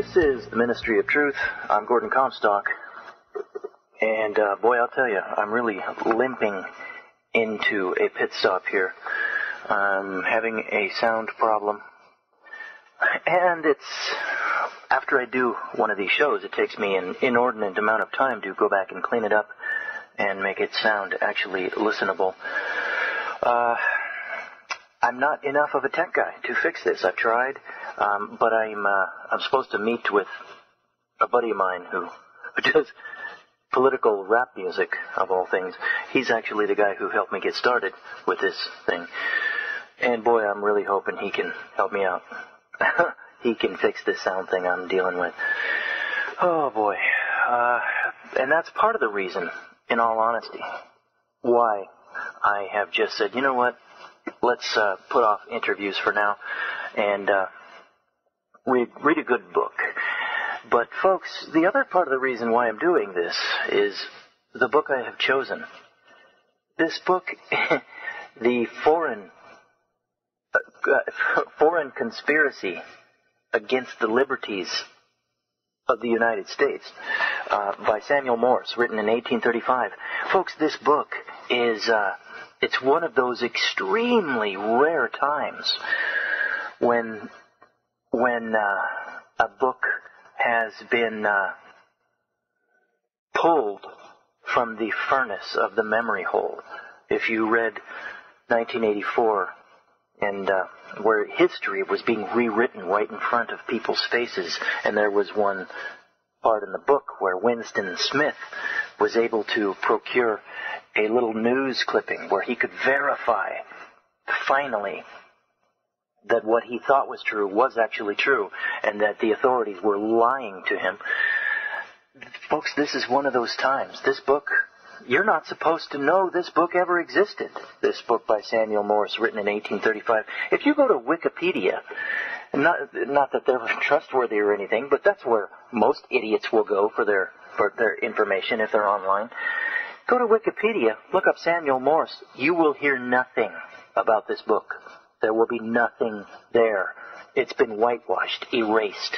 This is the Ministry of Truth. I'm Gordon Comstock. And boy, I'll tell you, I'm really limping into a pit stop here. I'm having a sound problem. And it's, after I do one of these shows, it takes me an inordinate amount of time to go back and clean it up and make it sound actually listenable. I'm not enough of a tech guy to fix this. I've tried, but I'm supposed to meet with a buddy of mine who does political rap music, of all things. He's actually the guy who helped me get started with this thing. And boy, I'm really hoping he can help me out. He can fix this sound thing I'm dealing with. Oh boy. And that's part of the reason, in all honesty, why I have just said, you know what? Let's put off interviews for now and read a good book. But, folks, the other part of the reason why I'm doing this is the book I have chosen. This book, The Foreign Conspiracy Against the Liberties of the United States, by Samuel Morse, written in 1835. Folks, this book is... it's one of those extremely rare times when a book has been pulled from the furnace of the memory hole. If you read 1984, and where history was being rewritten right in front of people's faces, and there was one part in the book where Winston Smith was able to procure a little news clipping where he could verify, finally, that what he thought was true was actually true, and that the authorities were lying to him. Folks, this is one of those times. This book, you're not supposed to know this book ever existed. This book by Samuel Morse, written in 1835. If you go to Wikipedia, not that they're trustworthy or anything, but that's where most idiots will go for their information if they're online. Go to Wikipedia, look up Samuel Morse. You will hear nothing about this book. There will be nothing there. It's been whitewashed, erased.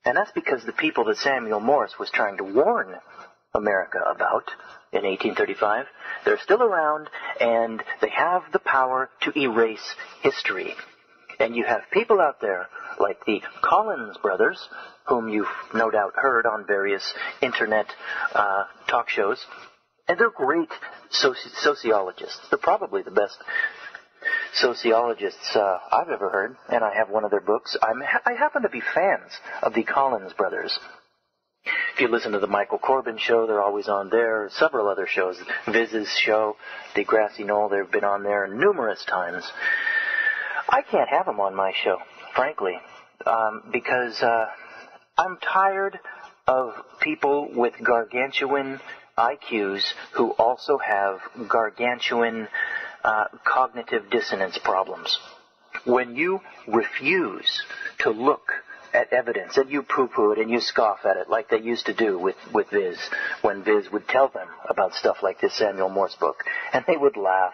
And that's because the people that Samuel Morse was trying to warn America about in 1835, they're still around, and they have the power to erase history. And you have people out there like the Collins brothers, whom you've no doubt heard on various internet talk shows. And they're great sociologists. They're probably the best sociologists I've ever heard, and I have one of their books. I happen to be fans of the Collins brothers. If you listen to the Michael Corbin show, they're always on there. Several other shows. Viz's show, The Grassy Knoll, they've been on there numerous times. I can't have them on my show, frankly, because I'm tired of people with gargantuan IQs who also have gargantuan cognitive dissonance problems. When you refuse to look at evidence and you poo-poo it and you scoff at it like they used to do with Viz, when Viz would tell them about stuff like this Samuel Morse book, and they would laugh.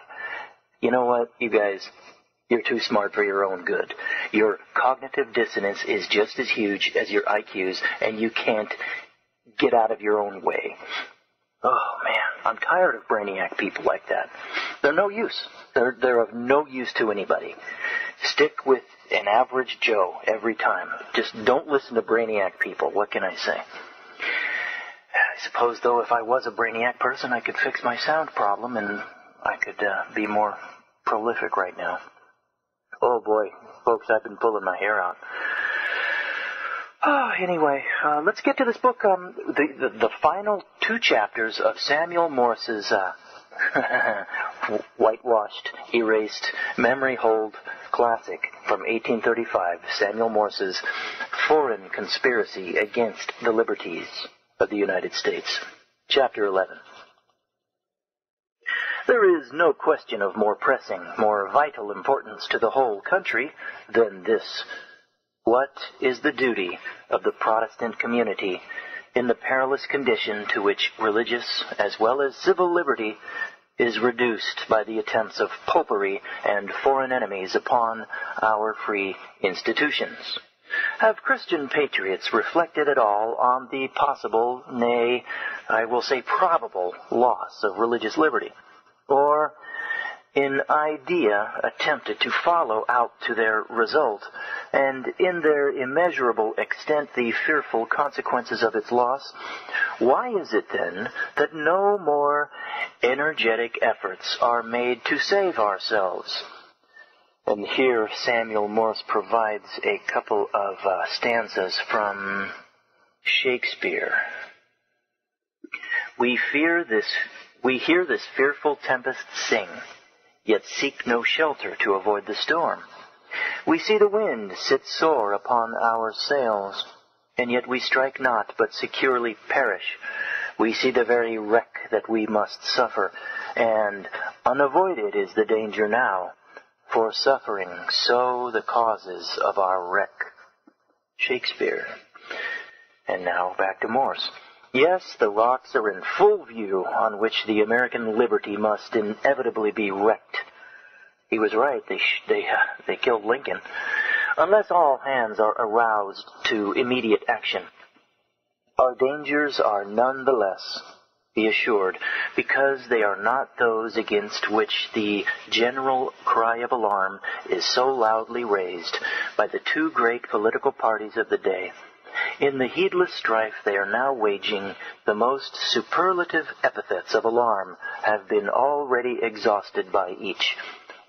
You know what, you guys, you're too smart for your own good. Your cognitive dissonance is just as huge as your IQs, and you can't get out of your own way. Oh, man, I'm tired of brainiac people like that. They're no use. They're of no use to anybody. Stick with an average Joe every time. Just don't listen to brainiac people. What can I say? I suppose, though, if I was a brainiac person, I could fix my sound problem, and I could be more prolific right now. Oh, boy, folks, I've been pulling my hair out. Oh, anyway, let's get to this book. The final two chapters of Samuel Morse's whitewashed, erased, memory-hold classic from 1835, Samuel Morse's Foreign Conspiracy Against the Liberties of the United States. Chapter 11. There is no question of more pressing, more vital importance to the whole country than this. What is the duty of the Protestant community in the perilous condition to which religious as well as civil liberty is reduced by the attempts of popery and foreign enemies upon our free institutions? Have Christian patriots reflected at all on the possible, nay, I will say probable, loss of religious liberty? Or, in idea, attempted to follow out to their result, and in their immeasurable extent the fearful consequences of its loss? Why is it then that no more energetic efforts are made to save ourselves? And here Samuel Morse provides a couple of stanzas from Shakespeare. We hear this fearful tempest sing, yet seek no shelter to avoid the storm. We see the wind sit sore upon our sails, and yet we strike not, but securely perish. We see the very wreck that we must suffer, and unavoided is the danger now, for suffering so the causes of our wreck. Shakespeare. And now back to Morse. Yes, the rocks are in full view on which the American liberty must inevitably be wrecked. He was right. They killed Lincoln. Unless all hands are aroused to immediate action, our dangers are none the less, be assured, because they are not those against which the general cry of alarm is so loudly raised by the two great political parties of the day. In the heedless strife they are now waging, the most superlative epithets of alarm have been already exhausted by each,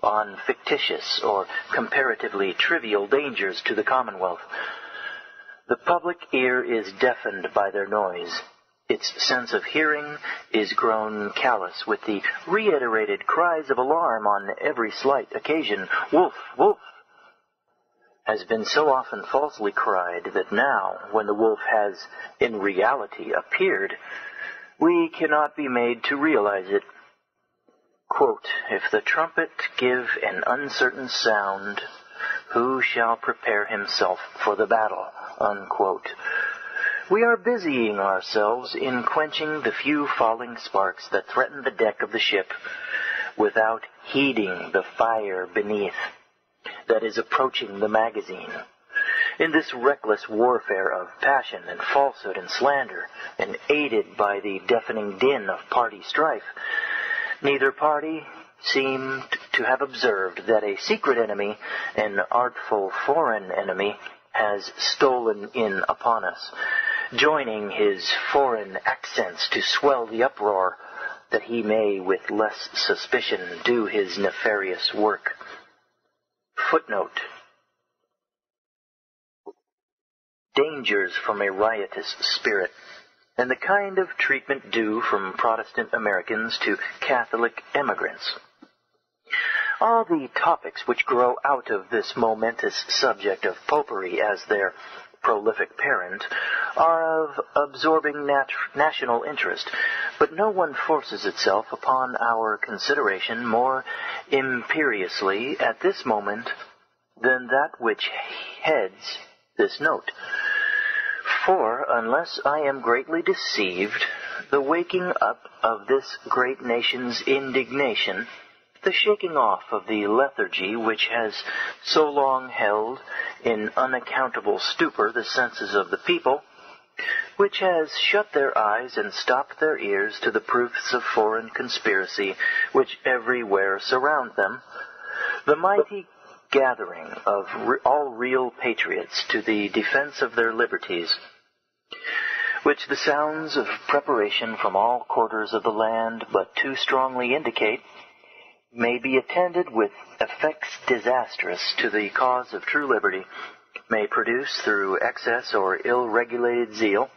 on fictitious or comparatively trivial dangers to the Commonwealth. The public ear is deafened by their noise. Its sense of hearing is grown callous with the reiterated cries of alarm on every slight occasion. Wolf, wolf, has been so often falsely cried that now, when the wolf has in reality appeared, we cannot be made to realize it. Quote, if the trumpet give an uncertain sound, who shall prepare himself for the battle? Unquote. We are busying ourselves in quenching the few falling sparks that threaten the deck of the ship, without heeding the fire beneath that is approaching the magazine. In this reckless warfare of passion and falsehood and slander, and aided by the deafening din of party strife, neither party seemed to have observed that a secret enemy, an artful foreign enemy, has stolen in upon us, joining his foreign accents to swell the uproar, that he may with less suspicion do his nefarious work. Footnote. Dangers from a riotous spirit, and the kind of treatment due from Protestant Americans to Catholic emigrants. All the topics which grow out of this momentous subject of popery as their prolific parent are of absorbing national interest, but no one forces itself upon our consideration more imperiously at this moment than that which heads this note. For, unless I am greatly deceived, the waking up of this great nation's indignation, the shaking off of the lethargy which has so long held in unaccountable stupor the senses of the people, which has shut their eyes and stopped their ears to the proofs of foreign conspiracy which everywhere surround them, the mighty gathering of all real patriots to the defense of their liberties, which the sounds of preparation from all quarters of the land but too strongly indicate, may be attended with effects disastrous to the cause of true liberty, may produce through excess or ill-regulated zeal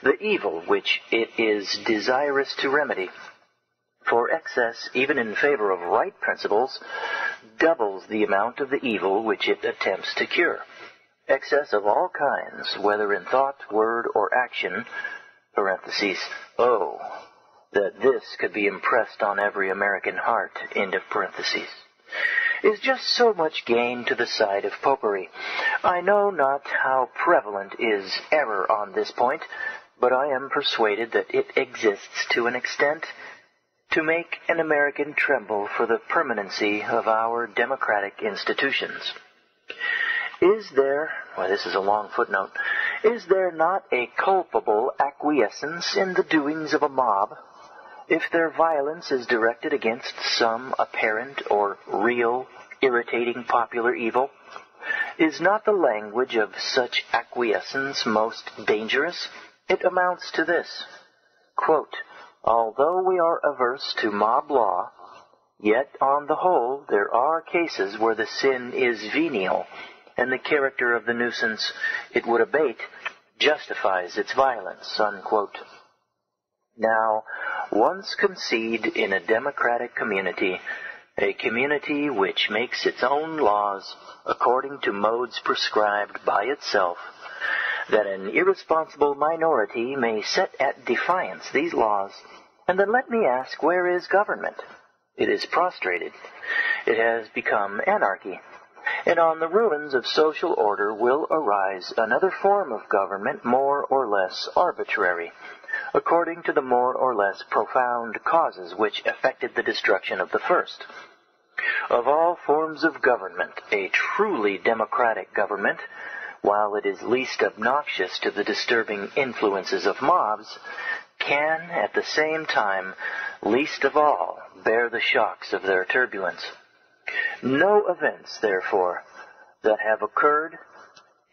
the evil which it is desirous to remedy. For excess, even in favor of right principles, doubles the amount of the evil which it attempts to cure. Excess of all kinds, whether in thought, word, or action, parentheses, oh, that this could be impressed on every American heart, end of parentheses, is just so much gain to the side of popery. I know not how prevalent is error on this point, but I am persuaded that it exists to an extent to make an American tremble for the permanency of our democratic institutions. Is there, well, this is a long footnote, is there not a culpable acquiescence in the doings of a mob if their violence is directed against some apparent or real irritating popular evil? Is not the language of such acquiescence most dangerous? It amounts to this, quote, although we are averse to mob law, yet on the whole there are cases where the sin is venial, and the character of the nuisance it would abate justifies its violence, unquote. Now, once concede in a democratic community, a community which makes its own laws according to modes prescribed by itself, that an irresponsible minority may set at defiance these laws, and then let me ask, where is government? It is prostrated. It has become anarchy. And on the ruins of social order will arise another form of government more or less arbitrary, according to the more or less profound causes which effected the destruction of the first. Of all forms of government, a truly democratic government, while it is least obnoxious to the disturbing influences of mobs, can, at the same time, least of all, bear the shocks of their turbulence. No events, therefore, that have occurred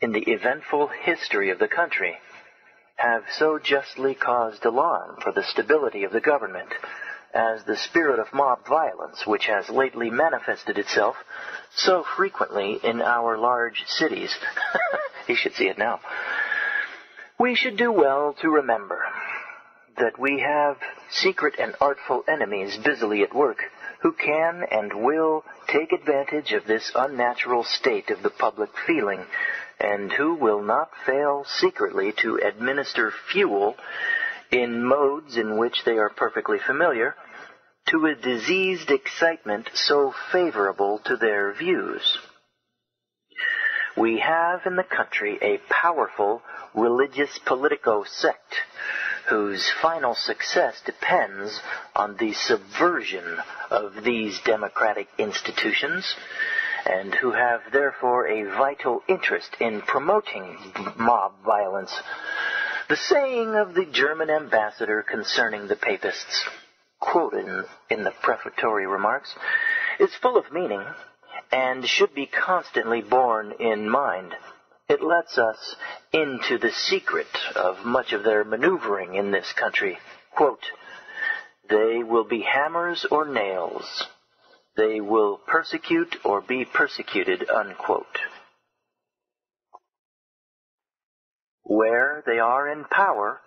in the eventful history of the country have so justly caused alarm for the stability of the government as the spirit of mob violence, which has lately manifested itself so frequently in our large cities. You should see it now. We should do well to remember that we have secret and artful enemies busily at work, who can and will take advantage of this unnatural state of the public feeling, and who will not fail secretly to administer fuel in modes in which they are perfectly familiar, to a diseased excitement so favorable to their views. We have in the country a powerful religious politico sect, whose final success depends on the subversion of these democratic institutions, and who have therefore a vital interest in promoting mob violence. The saying of the German ambassador concerning the papists, quoted in the prefatory remarks, is full of meaning and should be constantly borne in mind. It lets us into the secret of much of their maneuvering in this country. Quote, they will be hammers or nails. They will persecute or be persecuted, unquote. Where they are in power,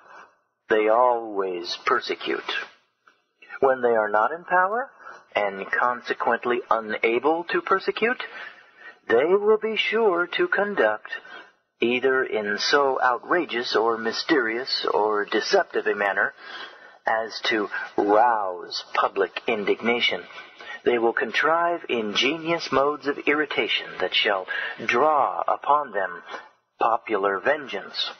they always persecute. When they are not in power, and consequently unable to persecute, they will be sure to conduct, either in so outrageous or mysterious or deceptive a manner as to rouse public indignation. They will contrive ingenious modes of irritation that shall draw upon them popular vengeance.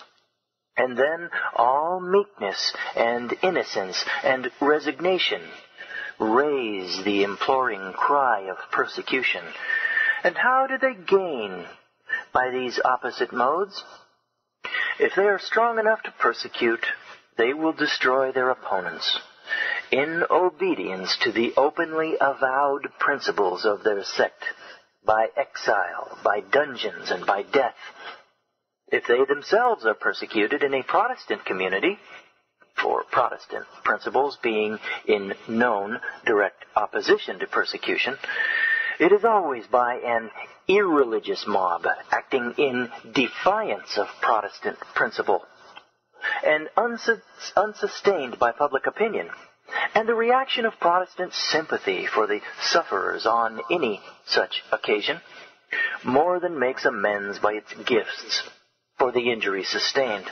And then all meekness and innocence and resignation raise the imploring cry of persecution. And how do they gain by these opposite modes? If they are strong enough to persecute, they will destroy their opponents in obedience to the openly avowed principles of their sect, by exile, by dungeons, and by death. If they themselves are persecuted in a Protestant community, for Protestant principles being in known direct opposition to persecution, it is always by an irreligious mob acting in defiance of Protestant principle, and unsustained by public opinion, and the reaction of Protestant sympathy for the sufferers on any such occasion more than makes amends by its gifts for the injury sustained.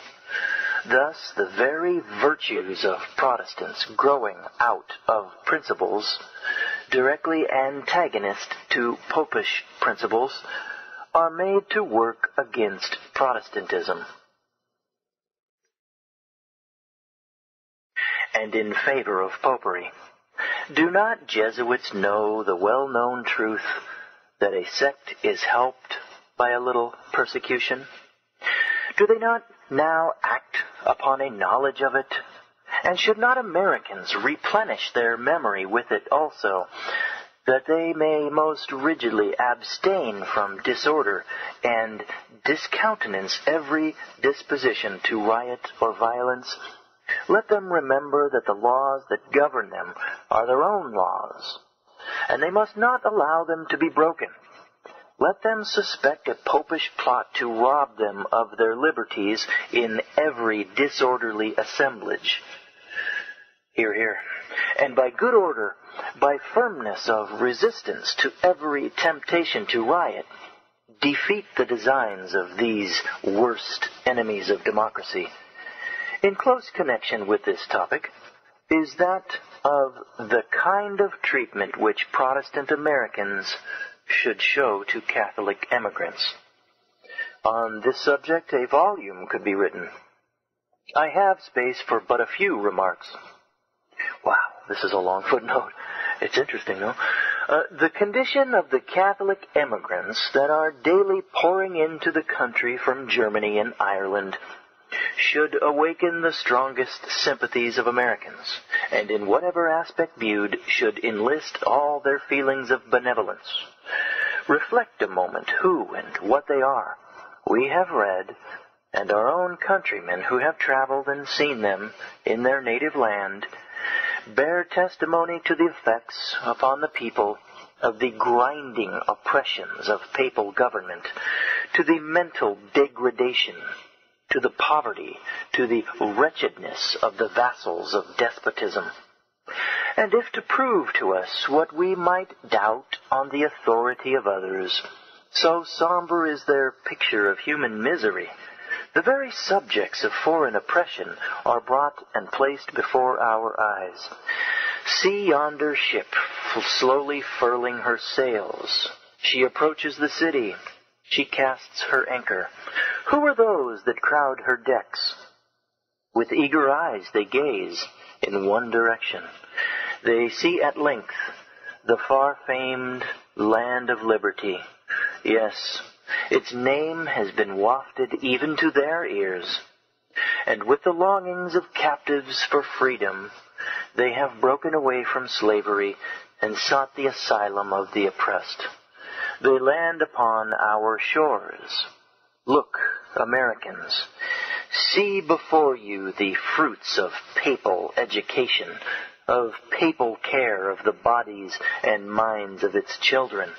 Thus, the very virtues of Protestants growing out of principles directly antagonist to popish principles are made to work against Protestantism and in favor of popery. Do not Jesuits know the well-known truth that a sect is helped by a little persecution? Do they not now act upon a knowledge of it? And should not Americans replenish their memory with it also, that they may most rigidly abstain from disorder and discountenance every disposition to riot or violence? Let them remember that the laws that govern them are their own laws, and they must not allow them to be broken. Let them suspect a popish plot to rob them of their liberties in every disorderly assemblage. Hear, hear. And by good order, by firmness of resistance to every temptation to riot, defeat the designs of these worst enemies of democracy. In close connection with this topic is that of the kind of treatment which Protestant Americans should show to Catholic emigrants. On this subject, a volume could be written. I have space for but a few remarks. Wow, this is a long footnote. It's interesting, though. The condition of the Catholic emigrants that are daily pouring into the country from Germany and Ireland should awaken the strongest sympathies of Americans, and in whatever aspect viewed, should enlist all their feelings of benevolence. Reflect a moment who and what they are. We have read, and our own countrymen who have traveled and seen them in their native land bear testimony to the effects upon the people of the grinding oppressions of papal government, to the mental degradation, to the poverty, to the wretchedness of the vassals of despotism. And if to prove to us what we might doubt on the authority of others, so somber is their picture of human misery, the very subjects of foreign oppression are brought and placed before our eyes. See yonder ship slowly furling her sails. She approaches the city. She casts her anchor. Who are those that crowd her decks? With eager eyes they gaze in one direction. They see at length the far-famed land of liberty. Yes, its name has been wafted even to their ears. And with the longings of captives for freedom, they have broken away from slavery and sought the asylum of the oppressed. They land upon our shores. Look, Americans, see before you the fruits of papal education, of papal care of the bodies and minds of its children,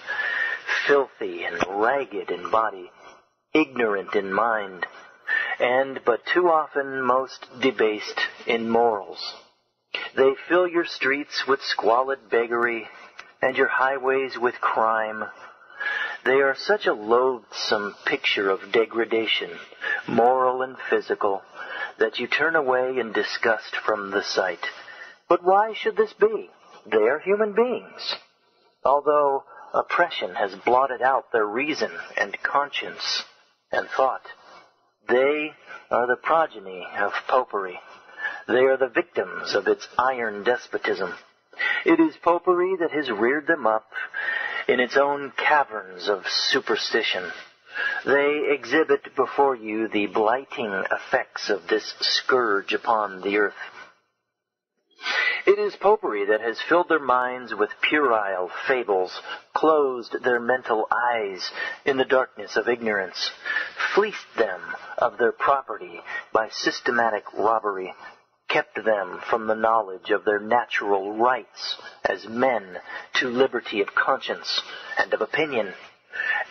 filthy and ragged in body, ignorant in mind, and but too often most debased in morals. They fill your streets with squalid beggary, and your highways with crime. They are such a loathsome picture of degradation, moral and physical, that you turn away in disgust from the sight. But why should this be? They are human beings. Although oppression has blotted out their reason and conscience and thought, they are the progeny of popery. They are the victims of its iron despotism. It is popery that has reared them up in its own caverns of superstition. They exhibit before you the blighting effects of this scourge upon the earth. It is popery that has filled their minds with puerile fables, closed their mental eyes in the darkness of ignorance, fleeced them of their property by systematic robbery, kept them from the knowledge of their natural rights as men to liberty of conscience and of opinion,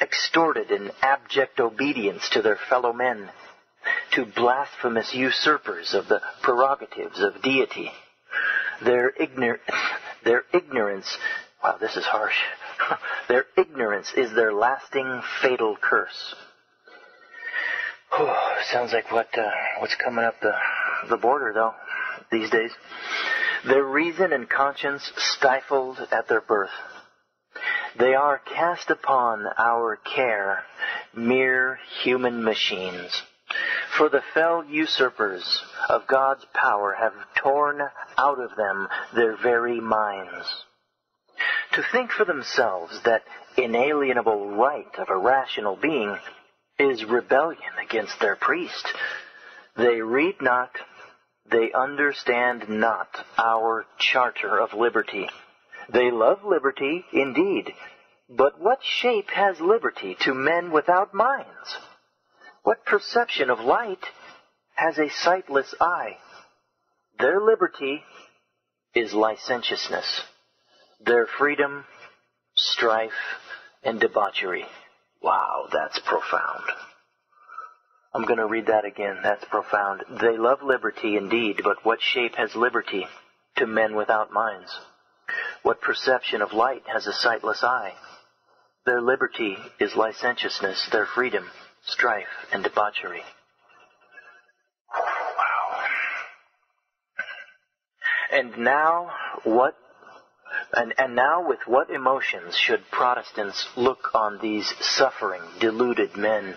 extorted in abject obedience to their fellow men, to blasphemous usurpers of the prerogatives of deity. Their ignorance, wow, this is harsh. Their ignorance is their lasting fatal curse. Sounds like what's coming up the border, though, these days. Their reason and conscience stifled at their birth. They are cast upon our care, mere human machines. For the fell usurpers of God's power have torn out of them their very minds. to think for themselves that inalienable right of a rational being is rebellion against their priest. They read not, they understand not our charter of liberty. They love liberty, indeed, but what shape has liberty to men without minds? What perception of light has a sightless eye? Their liberty is licentiousness. Their freedom, strife, and debauchery. Wow, that's profound. I'm going to read that again. That's profound. They love liberty indeed, but what shape has liberty to men without minds? What perception of light has a sightless eye? Their liberty is licentiousness, their freedom, strife, and debauchery. Wow. And now with what emotions should Protestants look on these suffering, deluded men?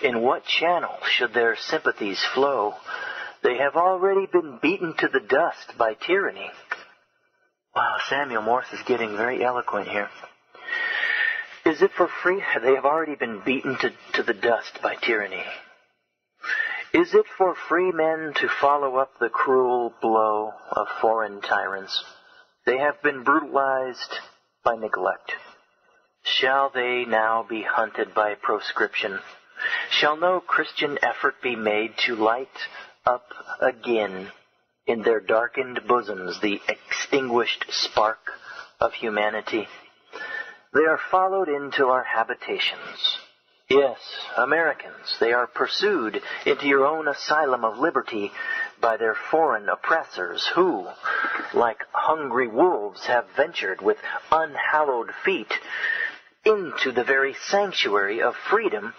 In what channel should their sympathies flow? They have already been beaten to the dust by tyranny. Wow, Samuel Morse is getting very eloquent here. Is it for free? They have already been beaten to the dust by tyranny. Is it for free men to follow up the cruel blow of foreign tyrants? They have been brutalized by neglect. Shall they now be hunted by proscription? Shall no Christian effort be made to light up again in their darkened bosoms the extinguished spark of humanity? They are followed into our habitations. Yes, Americans, they are pursued into your own asylum of liberty by their foreign oppressors who, like hungry wolves, have ventured with unhallowed feet into the very sanctuary of freedom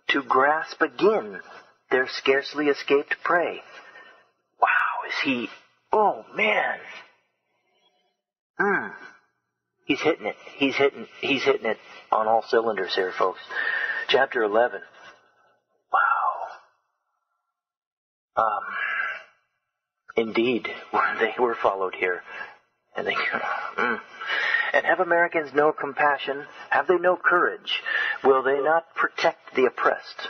to grasp again their scarcely escaped prey. Wow, is he... Oh, man. He's hitting it. He's hitting it on all cylinders here, folks. Chapter 11. Wow. Indeed, they were followed here. And And have Americans no compassion? Have they no courage? Will they not protect the oppressed?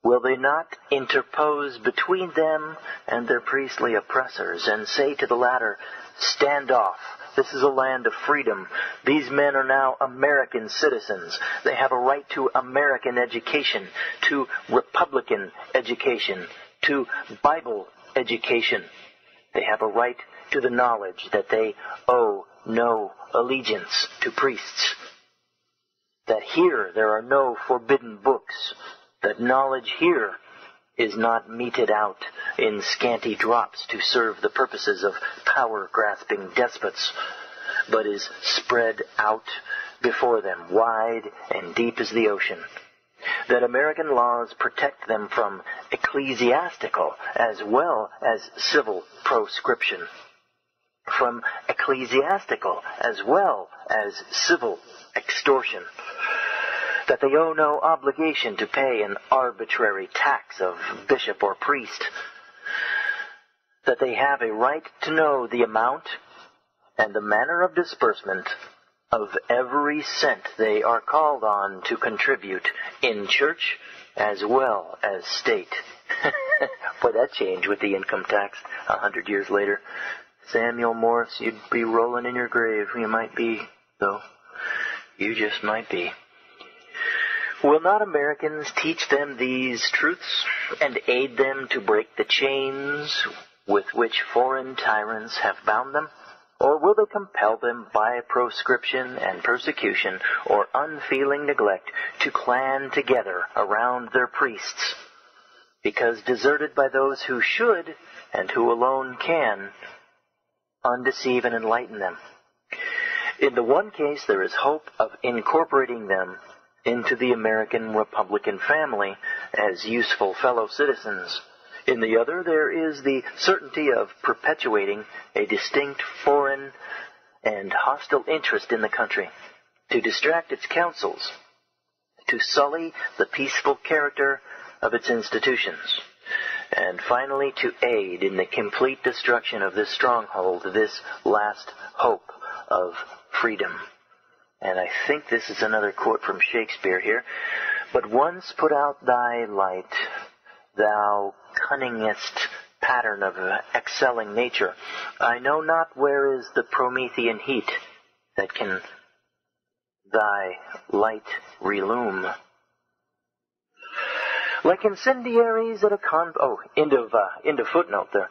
Will they not interpose between them and their priestly oppressors and say to the latter, stand off. This is a land of freedom. These men are now American citizens. They have a right to American education, to Republican education, to Bible education. They have a right to the knowledge that they owe no allegiance to priests. That here there are no forbidden books. That knowledge here is not meted out in scanty drops to serve the purposes of power-grasping despots, but is spread out before them, wide and deep as the ocean. That American laws protect them from ecclesiastical as well as civil proscription, from ecclesiastical as well as civil extortion. That they owe no obligation to pay an arbitrary tax of bishop or priest. That they have a right to know the amount and the manner of disbursement of every cent they are called on to contribute in church as well as state. Boy, that changed with the income tax 100 years later. Samuel Morse, you'd be rolling in your grave. You might be, though. You just might be. Will not Americans teach them these truths and aid them to break the chains with which foreign tyrants have bound them? Or will they compel them by proscription and persecution or unfeeling neglect to clan together around their priests? Because deserted by those who should and who alone can undeceive and enlighten them. In the one case, there is hope of incorporating them into the American Republican family as useful fellow citizens. In the other, there is the certainty of perpetuating a distinct foreign and hostile interest in the country, to distract its councils, to sully the peaceful character of its institutions, and finally to aid in the complete destruction of this stronghold, this last hope of freedom. And I think this is another quote from Shakespeare here. But once put out thy light, thou cunningest pattern of excelling nature, I know not where is the Promethean heat that can thy light relume. Like incendiaries at a end of footnote there.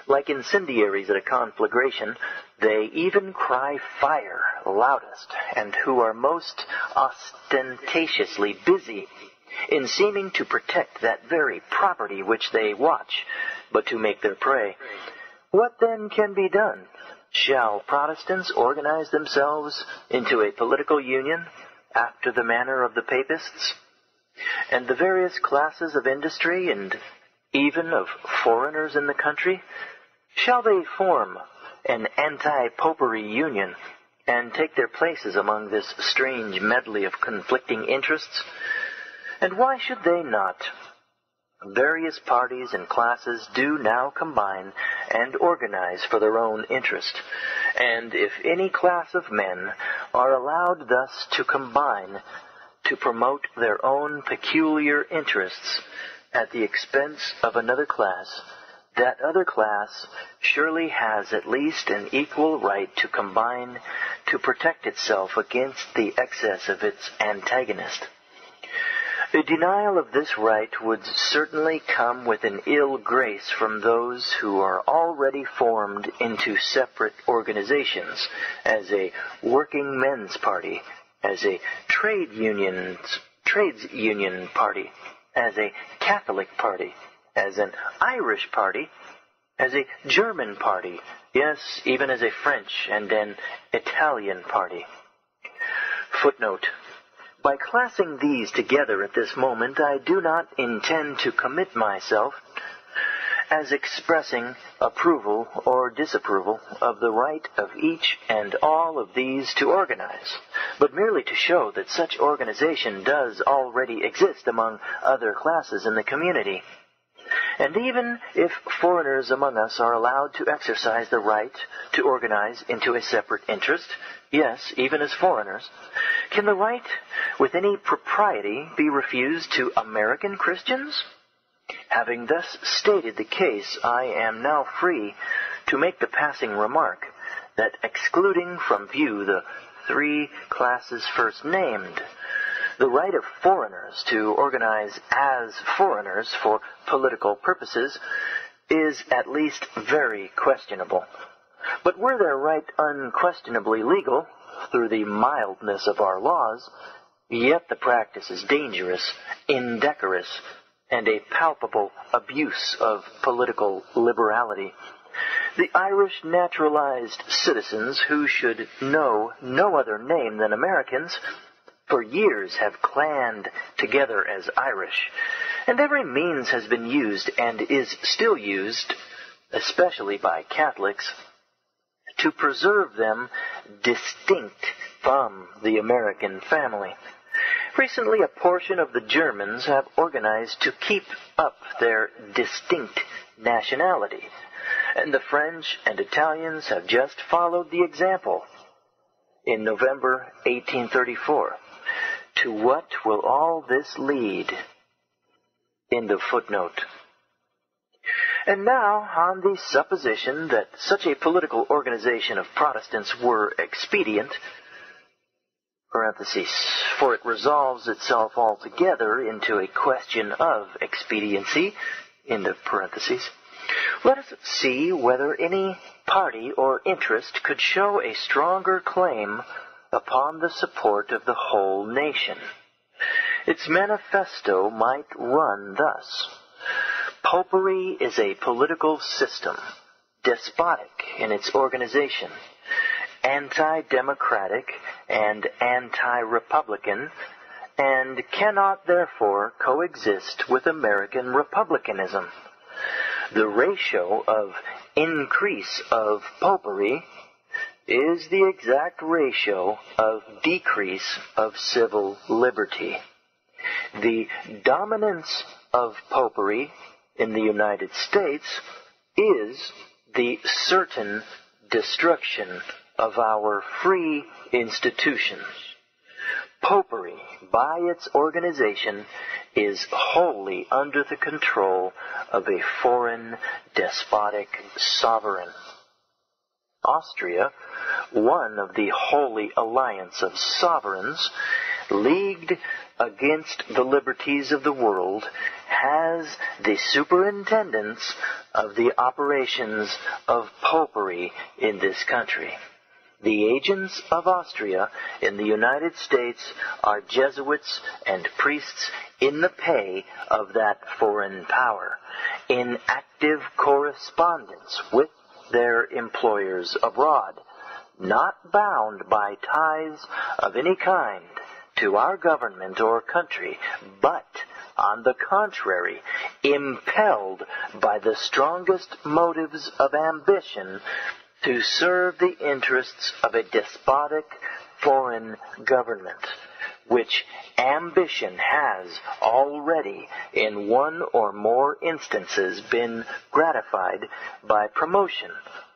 Like incendiaries at a conflagration, they even cry fire loudest, and who are most ostentatiously busy in seeming to protect that very property which they watch, but to make their prey. What then can be done? Shall Protestants organize themselves into a political union after the manner of the Papists? And the various classes of industry and even of foreigners in the country, shall they form an anti-popery union and take their places among this strange medley of conflicting interests? And why should they not? Various parties and classes do now combine and organize for their own interest. And if any class of men are allowed thus to combine to promote their own peculiar interests at the expense of another class, that other class surely has at least an equal right to combine to protect itself against the excess of its antagonist. A denial of this right would certainly come with an ill grace from those who are already formed into separate organizations, as a working men's party, as a trades union party, as a Catholic party, as an Irish party, as a German party, yes, even as a French and an Italian party. Footnote. By classing these together at this moment, I do not intend to commit myself as expressing approval or disapproval of the right of each and all of these to organize, but merely to show that such organization does already exist among other classes in the community. And even if foreigners among us are allowed to exercise the right to organize into a separate interest, yes, even as foreigners, can the right with any propriety be refused to American Christians? Having thus stated the case, I am now free to make the passing remark that, excluding from view the three classes first named, the right of foreigners to organize as foreigners for political purposes is at least very questionable. But were their right unquestionably legal through the mildness of our laws, yet the practice is dangerous, indecorous, and a palpable abuse of political liberality. The Irish naturalized citizens, who should know no other name than Americans, for years have clanned together as Irish, and every means has been used and is still used, especially by Catholics, to preserve them distinct from the American family. Recently, a portion of the Germans have organized to keep up their distinct nationality, and the French and Italians have just followed the example. In November 1834, to what will all this lead? End of footnote. And now, on the supposition that such a political organization of Protestants were expedient, parentheses, for it resolves itself altogether into a question of expediency, end of parentheses, let us see whether any party or interest could show a stronger claim upon the support of the whole nation. Its manifesto might run thus: Popery is a political system, despotic in its organization, anti-democratic and anti-republican, and cannot therefore coexist with American republicanism. The ratio of increase of popery is the exact ratio of decrease of civil liberty. The dominance of popery in the United States is the certain destruction of our free institutions. Popery, by its organization, is wholly under the control of a foreign despotic sovereign. Austria, one of the Holy Alliance of sovereigns, leagued against the liberties of the world, has the superintendence of the operations of popery in this country. The agents of Austria in the United States are Jesuits and priests in the pay of that foreign power, in active correspondence with their employers abroad, not bound by ties of any kind to our government or country, but, on the contrary, impelled by the strongest motives of ambition to serve the interests of a despotic foreign government, which ambition has already, in one or more instances, been gratified by promotion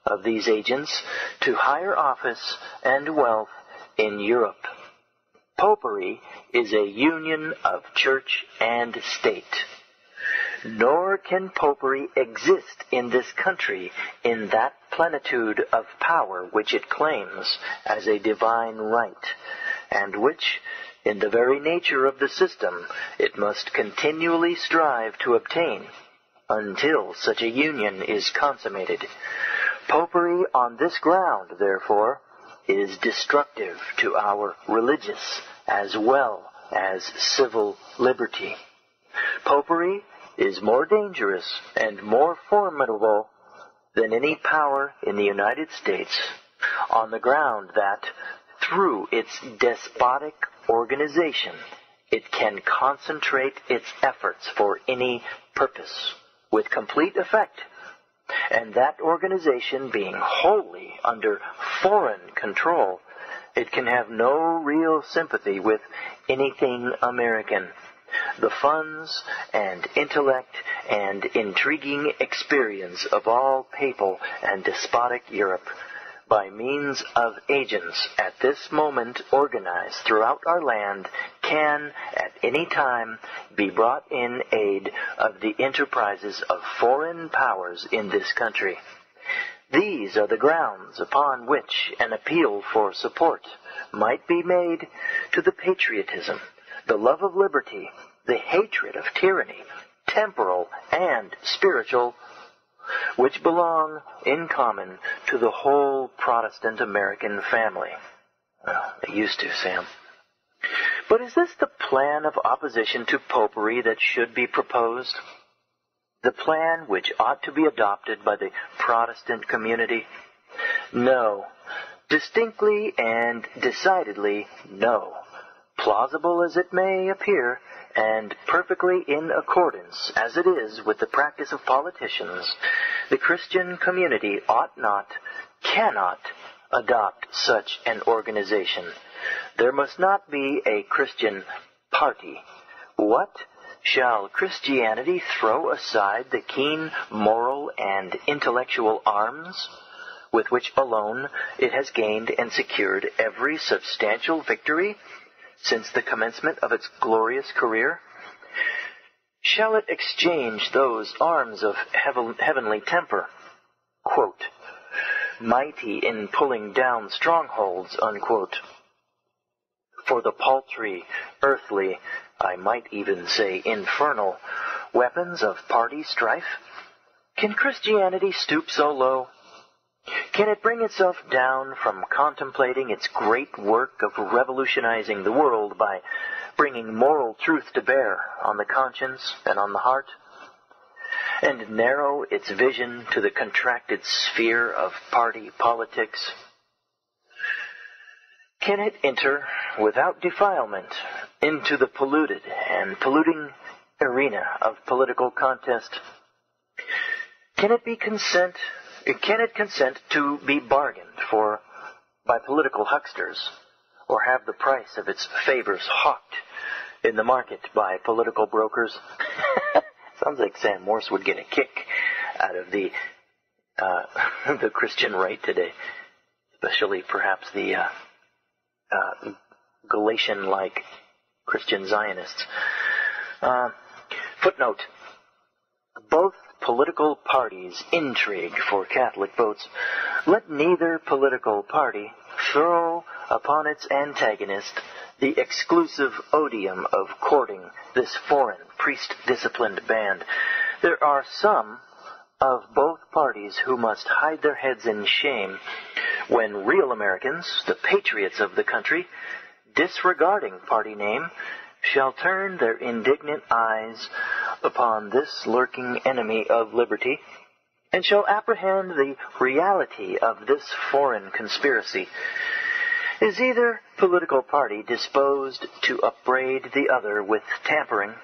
of these agents to higher office and wealth in Europe. Popery is a union of church and state. Nor can popery exist in this country in that plenitude of power which it claims as a divine right, and which, in the very nature of the system, it must continually strive to obtain, until such a union is consummated. Popery on this ground, therefore, is destructive to our religious as well as civil liberty. Popery is more dangerous and more formidable than any power in the United States, on the ground that, through its despotic organization, it can concentrate its efforts for any purpose with complete effect, and that organization being wholly under foreign control, it can have no real sympathy with anything American. The funds and intellect and intriguing experience of all papal and despotic Europe, by means of agents at this moment organized throughout our land, can at any time be brought in aid of the enterprises of foreign powers in this country. These are the grounds upon which an appeal for support might be made to the patriotism, the love of liberty, the hatred of tyranny, temporal and spiritual, which belong in common to the whole Protestant American family. Well, they used to, Sam. But is this the plan of opposition to popery that should be proposed? The plan which ought to be adopted by the Protestant community? No. Distinctly and decidedly no. Plausible as it may appear, and perfectly in accordance as it is with the practice of politicians, the Christian community ought not, cannot adopt such an organization. There must not be a Christian party. What? Shall Christianity throw aside the keen moral and intellectual arms with which alone it has gained and secured every substantial victory since the commencement of its glorious career? Shall it exchange those arms of heavenly temper, quote, mighty in pulling down strongholds, unquote, for the paltry, earthly, I might even say infernal, weapons of party strife? Can Christianity stoop so low? Can it bring itself down from contemplating its great work of revolutionizing the world by bringing moral truth to bear on the conscience and on the heart, and narrow its vision to the contracted sphere of party politics? Can it enter without defilement into the polluted and polluting arena of political contest? Can it consent to be bargained for by political hucksters, or have the price of its favors hawked in the market by political brokers? Sounds like Sam Morse would get a kick out of the Christian right today. especially perhaps the Galatian-like Christian Zionists. Footnote: both political parties intrigue for Catholic votes. Let neither political party throw upon its antagonist the exclusive odium of courting this foreign, priest-disciplined band. There are some of both parties who must hide their heads in shame when real Americans, the patriots of the country, disregarding party name, shall turn their indignant eyes upon this lurking enemy of liberty, and shall apprehend the reality of this foreign conspiracy. Is either political party disposed to upbraid the other with tampering,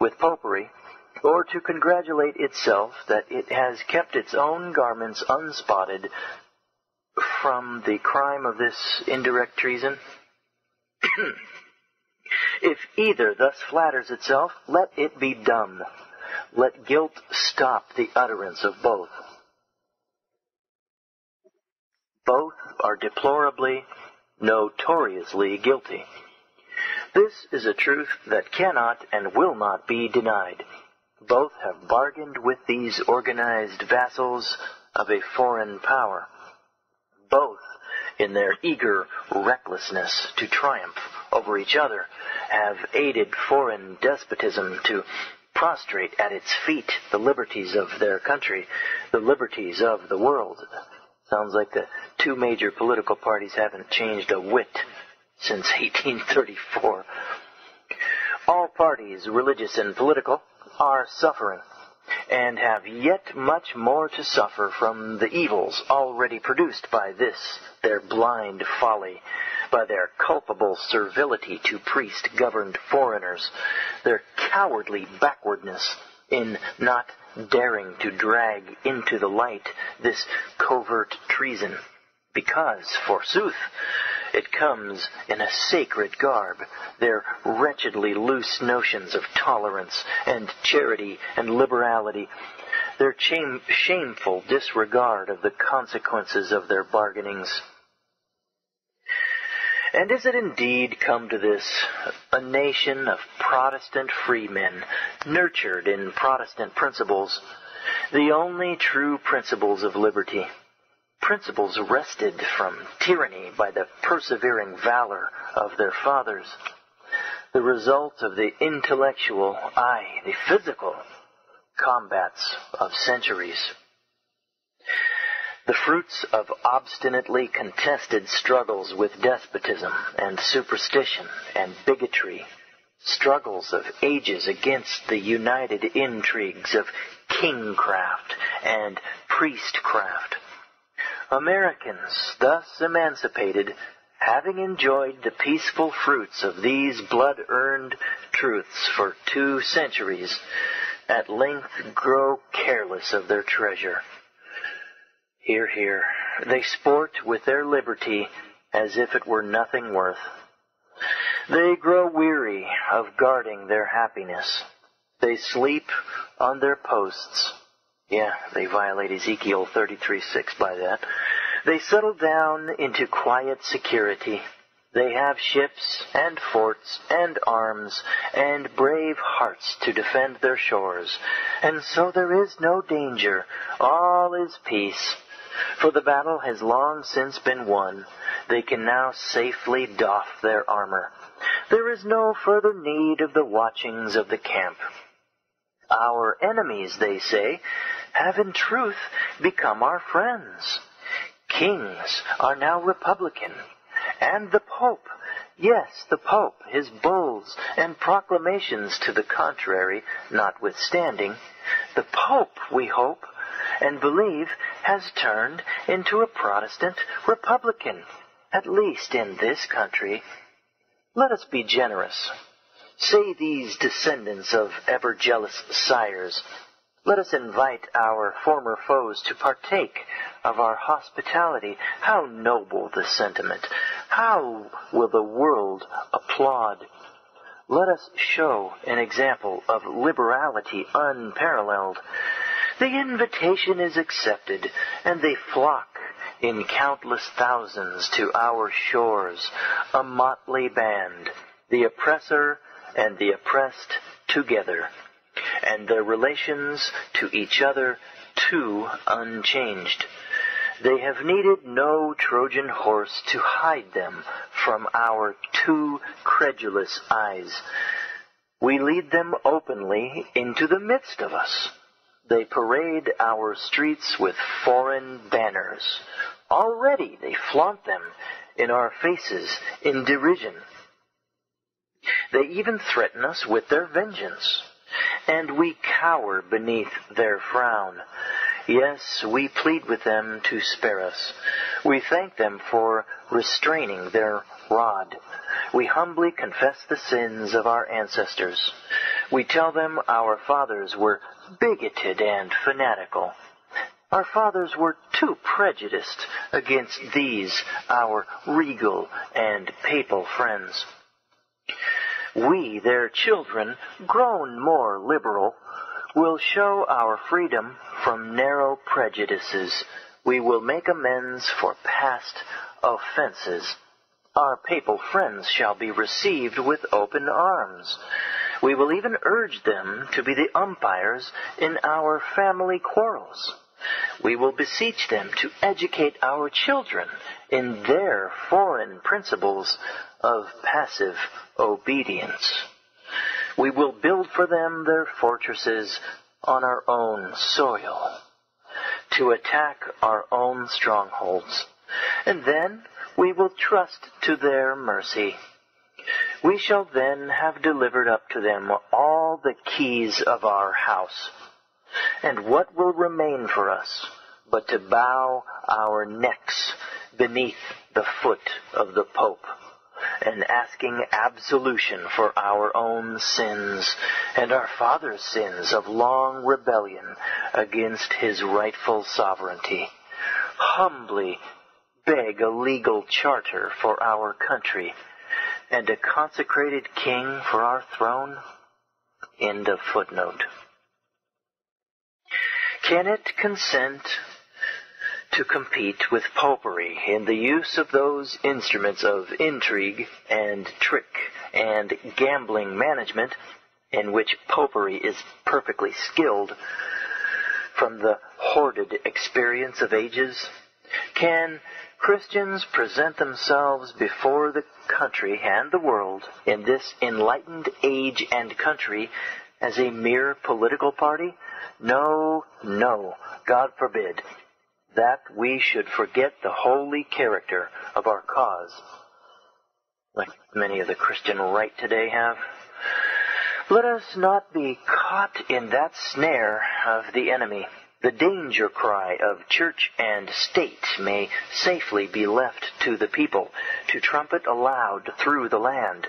with popery, or to congratulate itself that it has kept its own garments unspotted from the crime of this indirect treason? If either thus flatters itself, let it be dumb. Let guilt stop the utterance of both. Both are deplorably, notoriously guilty. This is a truth that cannot and will not be denied. Both have bargained with these organized vassals of a foreign power. Both, in their eager recklessness to triumph over each other, have aided foreign despotism to prostrate at its feet the liberties of their country, the liberties of the world. Sounds like the two major political parties haven't changed a whit since 1834. All parties, religious and political, are suffering, and have yet much more to suffer from the evils already produced by this, their blind folly, by their culpable servility to priest-governed foreigners, their cowardly backwardness in not daring to drag into the light this covert treason, because, forsooth, it comes in a sacred garb, their wretchedly loose notions of tolerance and charity and liberality, their shameful disregard of the consequences of their bargainings. And is it indeed come to this, a nation of Protestant freemen, nurtured in Protestant principles, the only true principles of liberty, principles wrested from tyranny by the persevering valor of their fathers, the result of the intellectual, aye, the physical combats of centuries, the fruits of obstinately contested struggles with despotism and superstition and bigotry, struggles of ages against the united intrigues of kingcraft and priestcraft. Americans, thus emancipated, having enjoyed the peaceful fruits of these blood-earned truths for 2 centuries, at length grow careless of their treasure. Hear, hear. They sport with their liberty as if it were nothing worth. They grow weary of guarding their happiness. They sleep on their posts. Yeah, they violate Ezekiel 33:6 by that. They settle down into quiet security. They have ships and forts and arms and brave hearts to defend their shores. And so there is no danger. All is peace. For the battle has long since been won. They can now safely doff their armor. There is no further need of the watchings of the camp. Our enemies, they say, have in truth become our friends. Kings are now Republican, and the Pope, yes, the Pope, his bulls and proclamations to the contrary notwithstanding, the Pope, we hope and believe, has turned into a Protestant Republican, at least in this country. Let us be generous. Say these descendants of ever-jealous sires, let us invite our former foes to partake of our hospitality. How noble the sentiment! How will the world applaud! Let us show an example of liberality unparalleled. The invitation is accepted, and they flock in countless thousands to our shores, a motley band, the oppressor and the oppressed together, and their relations to each other too unchanged. They have needed no Trojan horse to hide them from our too credulous eyes. We lead them openly into the midst of us. They parade our streets with foreign banners. Already they flaunt them in our faces in derision. They even threaten us with their vengeance, and we cower beneath their frown. Yes, we plead with them to spare us. We thank them for restraining their rod. We humbly confess the sins of our ancestors. We tell them our fathers were bigoted and fanatical. Our fathers were too prejudiced against these, our regal and papal friends. We, their children, grown more liberal, will show our freedom from narrow prejudices. We will make amends for past offenses. Our papal friends shall be received with open arms. We will even urge them to be the umpires in our family quarrels. We will beseech them to educate our children in their foreign principles of passive obedience. We will build for them their fortresses on our own soil, to attack our own strongholds, and then we will trust to their mercy. We shall then have delivered up to them all the keys of our house. And what will remain for us but to bow our necks beneath the foot of the Pope, and asking absolution for our own sins and our fathers' sins of long rebellion against his rightful sovereignty, humbly beg a legal charter for our country, and a consecrated king for our throne? End of footnote. Can it consent to compete with popery in the use of those instruments of intrigue and trick and gambling management in which popery is perfectly skilled from the hoarded experience of ages? Can Christians present themselves before the country and the world in this enlightened age and country as a mere political party? No, no, God forbid that we should forget the holy character of our cause, like many of the Christian right today have. Let us not be caught in that snare of the enemy. The danger cry of church and state may safely be left to the people to trumpet aloud through the land,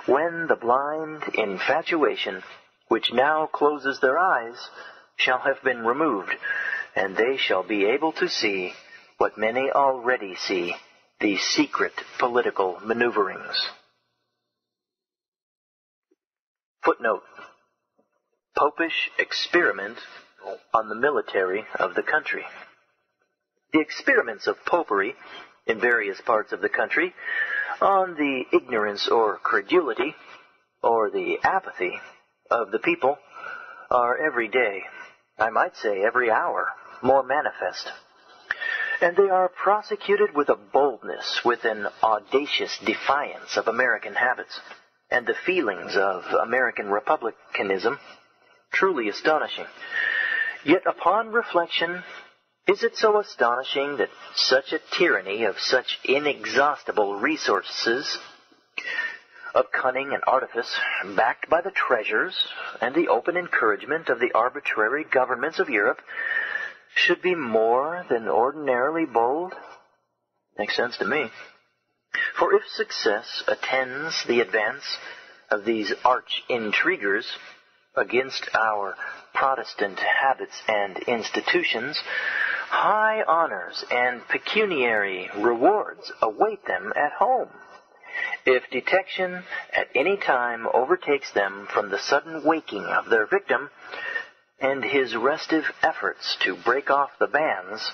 when the blind infatuation which now closes their eyes shall have been removed, and they shall be able to see what many already see, the secret political maneuverings. Footnote: Popish experiment on the military of the country. The experiments of popery in various parts of the country on the ignorance or credulity or the apathy of the people are every day, I might say every hour, more manifest. And they are prosecuted with a boldness, with an audacious defiance of American habits and the feelings of American republicanism, truly astonishing. Yet upon reflection, is it so astonishing that such a tyranny of such inexhaustible resources of cunning and artifice, backed by the treasures and the open encouragement of the arbitrary governments of Europe, should be more than ordinarily bold? Makes sense to me. For if success attends the advance of these arch-intriguers against our Protestant habits and institutions, high honors and pecuniary rewards await them at home. If detection at any time overtakes them from the sudden waking of their victim and his restive efforts to break off the bands,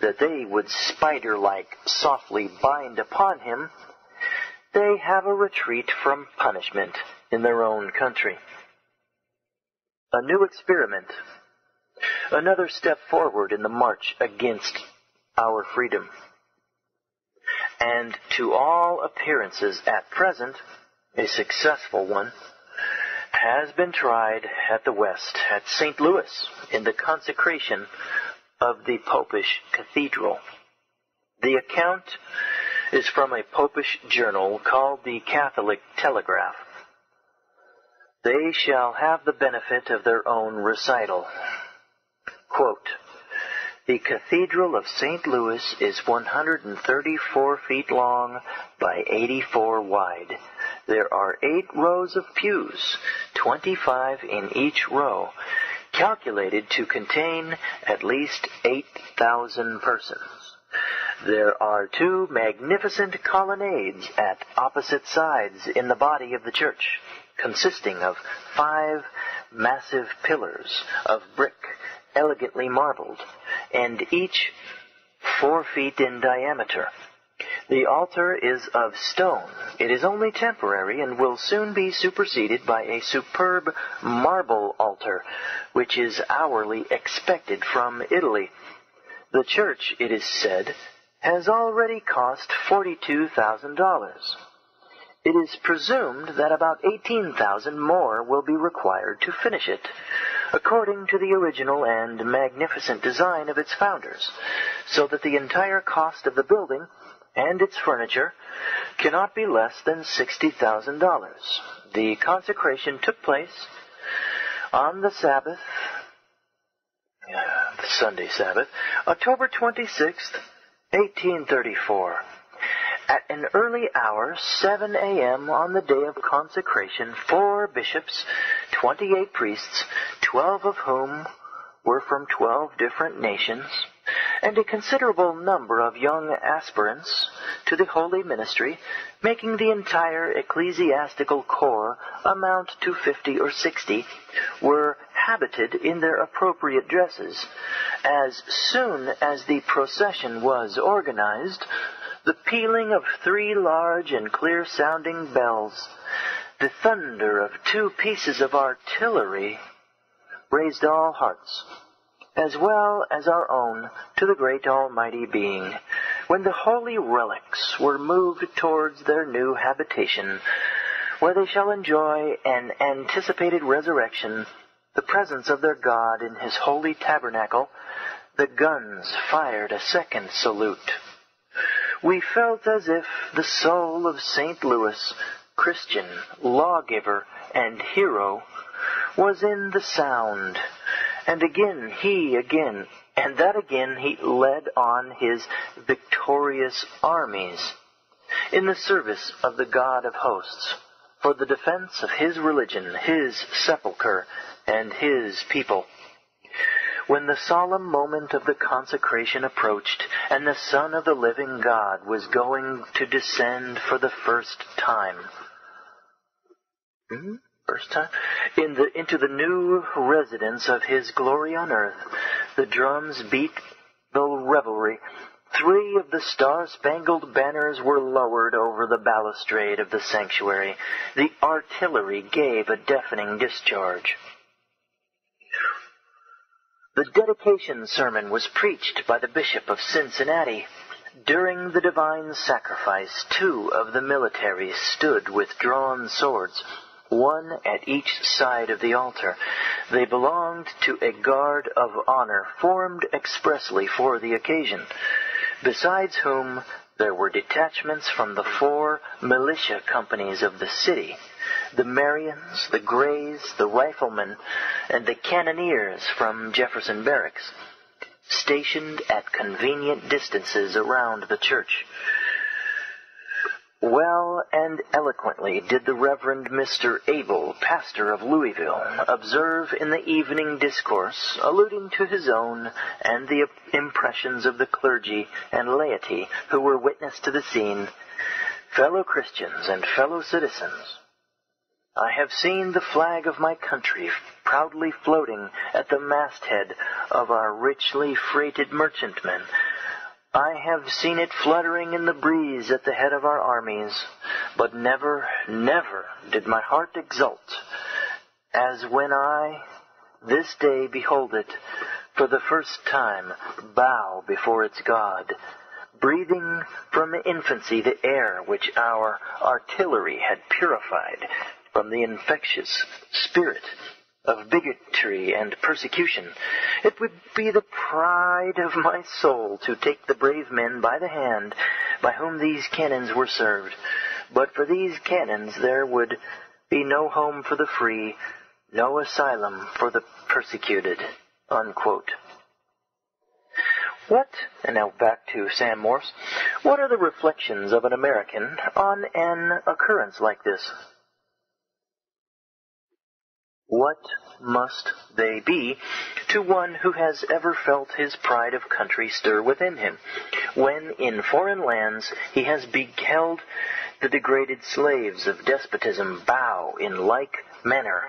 that they would spider-like softly bind upon him, they have a retreat from punishment in their own country. A new experiment, another step forward in the march against our freedom. And to all appearances at present, a successful one, has been tried at the West, at St. Louis, in the consecration of the Popish Cathedral. The account is from a Popish journal called the Catholic Telegraph. They shall have the benefit of their own recital. Quote, "The Cathedral of St. Louis is 134 feet long by 84 wide. There are 8 rows of pews, 25 in each row, calculated to contain at least 8,000 persons. There are 2 magnificent colonnades at opposite sides in the body of the church, consisting of 5 massive pillars of brick, elegantly marbled, and each 4 feet in diameter. The altar is of stone. It is only temporary and will soon be superseded by a superb marble altar, which is hourly expected from Italy. The church, it is said, has already cost $42,000. It is presumed that about 18,000 more will be required to finish it, according to the original and magnificent design of its founders, so that the entire cost of the building and its furniture cannot be less than $60,000. The consecration took place on the Sabbath, the Sunday Sabbath, October 26th, 1834. At an early hour, 7 a.m. on the day of consecration, 4 bishops, 28 priests, 12 of whom were from 12 different nations, and a considerable number of young aspirants to the holy ministry, making the entire ecclesiastical corps amount to 50 or 60, were habited in their appropriate dresses. As soon as the procession was organized, the pealing of 3 large and clear-sounding bells, the thunder of 2 pieces of artillery, raised all hearts, as well as our own, to the great Almighty Being, when the holy relics were moved towards their new habitation, where they shall enjoy an anticipated resurrection, the presence of their God in his holy tabernacle. The guns fired a second salute. We felt as if the soul of St. Louis, Christian, lawgiver, and hero, was in the sound. And again he led on his victorious armies in the service of the God of hosts, for the defense of his religion, his sepulchre, and his people. When the solemn moment of the consecration approached, and the Son of the living God was going to descend for the first time, into the new residence of his glory on earth, the drums beat the revelry. 3 of the star-spangled banners were lowered over the balustrade of the sanctuary. The artillery gave a deafening discharge. The dedication sermon was preached by the Bishop of Cincinnati. During the divine sacrifice, 2 of the military stood with drawn swords, 1 at each side of the altar. They belonged to a guard of honor formed expressly for the occasion, besides whom there were detachments from the 4 militia companies of the city, the Marians, the Greys, the Riflemen, and the Cannoneers from Jefferson Barracks, stationed at convenient distances around the church. Well and eloquently did the Reverend Mr. Abel, pastor of Louisville, observe in the evening discourse, alluding to his own and the impressions of the clergy and laity who were witness to the scene, "Fellow Christians and fellow citizens, I have seen the flag of my country proudly floating at the masthead of our richly freighted merchantmen, I have seen it fluttering in the breeze at the head of our armies, but never, never did my heart exult, as when I, this day, behold it, for the first time, bow before its God, breathing from infancy the air which our artillery had purified from the infectious spirit of bigotry and persecution. It would be the pride of my soul to take the brave men by the hand by whom these cannons were served. But for these cannons there would be no home for the free, no asylum for the persecuted." Unquote. What, and now back to Sam Morse, what are the reflections of an American on an occurrence like this? What must they be to one who has ever felt his pride of country stir within him, when in foreign lands he has beheld the degraded slaves of despotism bow in like manner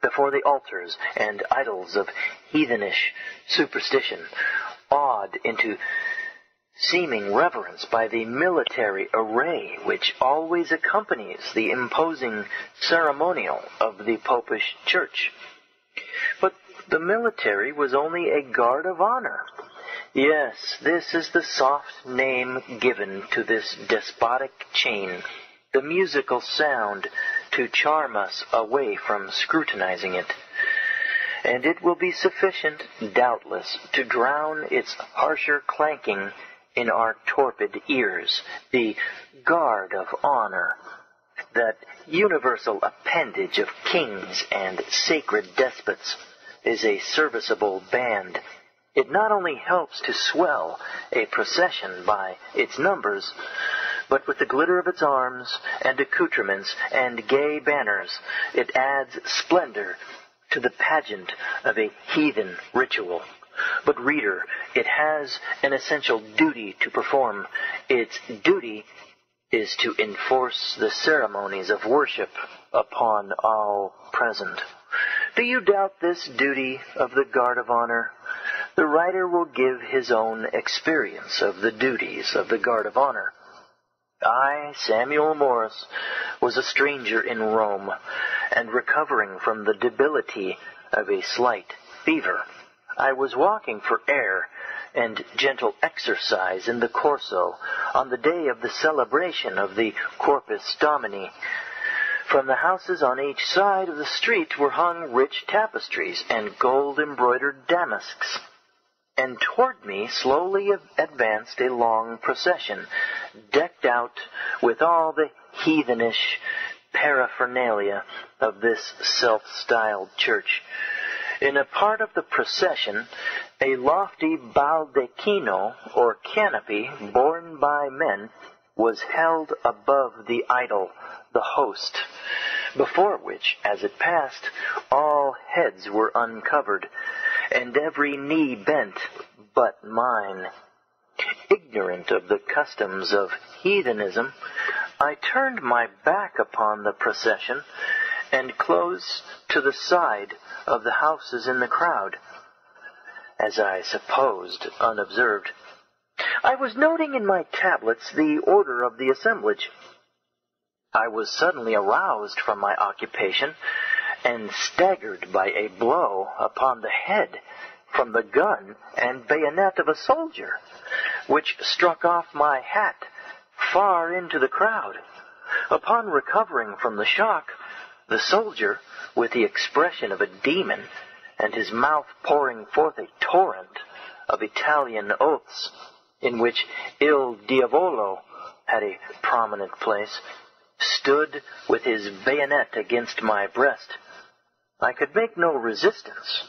before the altars and idols of heathenish superstition, awed into seeming reverence by the military array which always accompanies the imposing ceremonial of the Popish Church? But the military was only a guard of honor. Yes, this is the soft name given to this despotic chain, the musical sound to charm us away from scrutinizing it. And it will be sufficient, doubtless, to drown its harsher clanking in our torpid ears. The guard of honor, that universal appendage of kings and sacred despots, is a serviceable band. It not only helps to swell a procession by its numbers, but with the glitter of its arms and accoutrements and gay banners, it adds splendor to the pageant of a heathen ritual. But, reader, it has an essential duty to perform. Its duty is to enforce the ceremonies of worship upon all present. Do you doubt this duty of the guard of honor? The writer will give his own experience of the duties of the guard of honor. I, Samuel Morse, was a stranger in Rome, and recovering from the debility of a slight fever. I was walking for air and gentle exercise in the Corso on the day of the celebration of the Corpus Domini. From the houses on each side of the street were hung rich tapestries and gold-embroidered damasks, and toward me slowly advanced a long procession, decked out with all the heathenish paraphernalia of this self-styled church. In a part of the procession, a lofty baldacchino, or canopy, borne by men, was held above the idol, the host, before which, as it passed, all heads were uncovered, and every knee bent but mine. Ignorant of the customs of heathenism, I turned my back upon the procession and close to the side of the houses in the crowd, as I supposed, unobserved. I was noting in my tablets the order of the assemblage. I was suddenly aroused from my occupation and staggered by a blow upon the head from the gun and bayonet of a soldier, which struck off my hat far into the crowd. Upon recovering from the shock, the soldier, with the expression of a demon, and his mouth pouring forth a torrent of Italian oaths, in which Il Diavolo had a prominent place, stood with his bayonet against my breast. I could make no resistance.